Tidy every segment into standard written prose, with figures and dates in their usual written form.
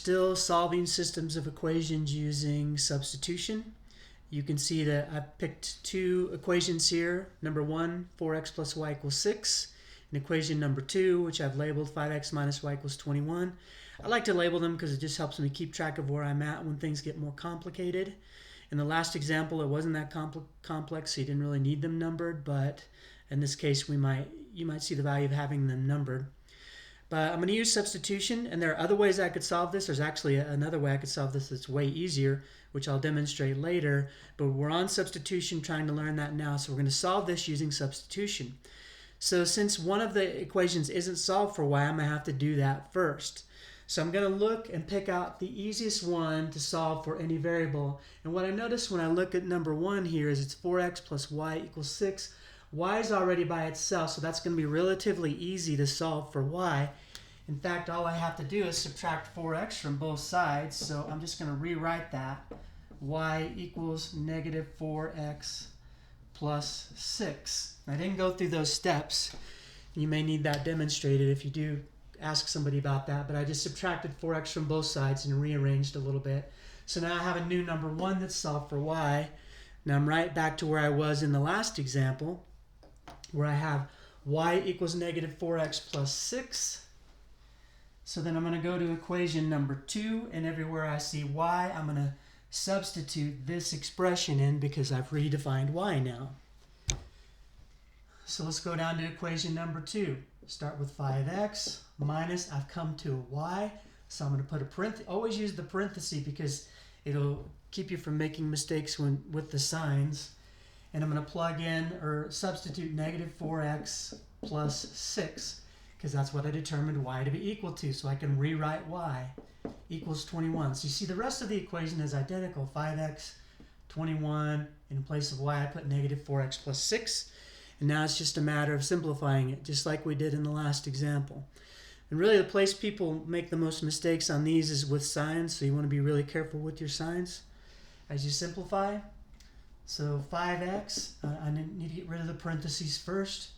still solving systems of equations using substitution. You can see that I've picked two equations here. Number one, 4x plus y equals 6. And equation number 2, which I've labeled 5x minus y equals 21. I like to label them because it just helps me keep track of where I'm at when things get more complicated. In the last example, it wasn't that complex, so you didn't really need them numbered, but in this case, you might see the value of having them numbered. But I'm going to use substitution, and there are other ways I could solve this. There's actually another way I could solve this that's way easier, which I'll demonstrate later. But we're on substitution, trying to learn that now, so we're going to solve this using substitution. So since one of the equations isn't solved for y, I'm going to have to do that first. So I'm going to look and pick out the easiest one to solve for any variable. And what I notice when I look at number 1 here is it's 4x plus y equals 6. Y is already by itself, so that's going to be relatively easy to solve for y. In fact, all I have to do is subtract 4x from both sides, so I'm just going to rewrite that. Y equals negative 4x plus 6. I didn't go through those steps. You may need that demonstrated if you do ask somebody about that, but I just subtracted 4x from both sides and rearranged a little bit. So now I have a new number 1 that's solved for y. Now I'm right back to where I was in the last example, where I have y equals negative 4x plus 6. So then I'm going to go to equation number 2, and everywhere I see y, I'm going to substitute this expression in because I've redefined y now. So let's go down to equation number 2. Start with 5x minus, I've come to a y, so I'm going to put a parenthesis. Always use the parenthesis because it'll keep you from making mistakes with the signs. And I'm going to plug in or substitute negative 4x plus 6 because that's what I determined y to be equal to. So I can rewrite y equals 21. So you see the rest of the equation is identical. 5x, 21. In place of y, I put negative 4x plus 6. And now it's just a matter of simplifying it, just like we did in the last example. And really the place people make the most mistakes on these is with signs, so you want to be really careful with your signs as you simplify. So 5x, I need to get rid of the parentheses first,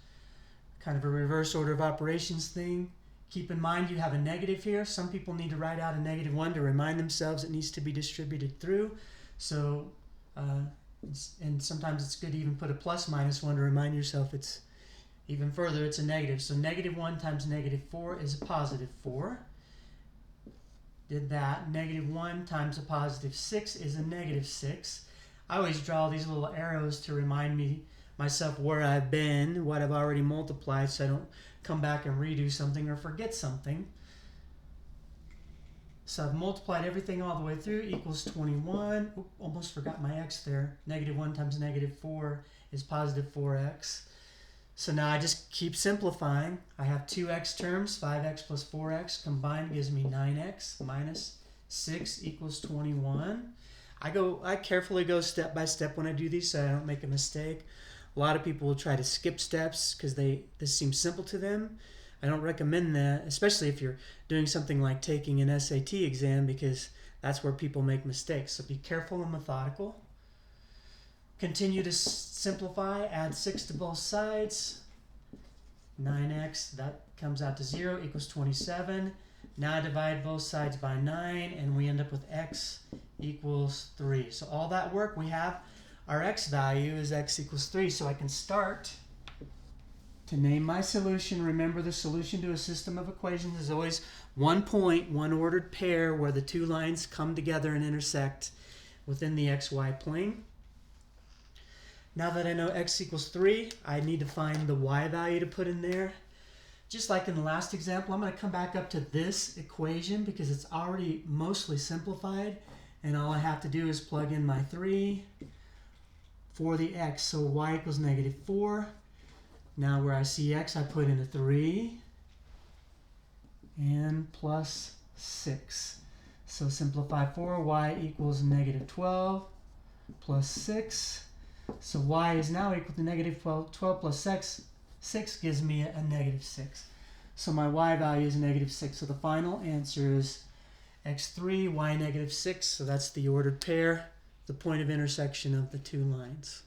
kind of a reverse order of operations thing. Keep in mind you have a negative here. Some people need to write out a negative 1 to remind themselves it needs to be distributed through. So, and sometimes it's good to even put a plus minus 1 to remind yourself it's even further, it's a negative. So negative 1 times negative 4 is a positive 4. Did that. Negative 1 times a positive 6 is a negative 6. I always draw these little arrows to remind myself where I've been, what I've already multiplied, so I don't come back and redo something or forget something. So I've multiplied everything all the way through, equals 21. Oop, almost forgot my x there. Negative 1 times negative 4 is positive 4x. So now I just keep simplifying. I have two x terms, 5x plus 4x combined gives me 9x minus 6 equals 21. I carefully go step by step when I do these so I don't make a mistake. A lot of people will try to skip steps because this seems simple to them. I don't recommend that, especially if you're doing something like taking an SAT exam, because that's where people make mistakes. So be careful and methodical. Continue to simplify, add 6 to both sides. 9x, that comes out to 0, equals 27. Now I divide both sides by 9, and we end up with x equals 3. So all that work, we have our x value is x equals 3. So I can start to name my solution. Remember, the solution to a system of equations is always one point, one ordered pair where the two lines come together and intersect within the xy plane. Now that I know x equals 3, I need to find the y value to put in there. Just like in the last example, I'm going to come back up to this equation because it's already mostly simplified, and all I have to do is plug in my 3 for the x. So y equals negative 4. Now where I see x, I put in a 3 and plus 6. So simplify 4, y equals negative 12 plus 6. So y is now equal to negative 12 plus 6 gives me a negative 6. So my y value is negative 6. So the final answer is x3, y negative 6. So that's the ordered pair, the point of intersection of the two lines.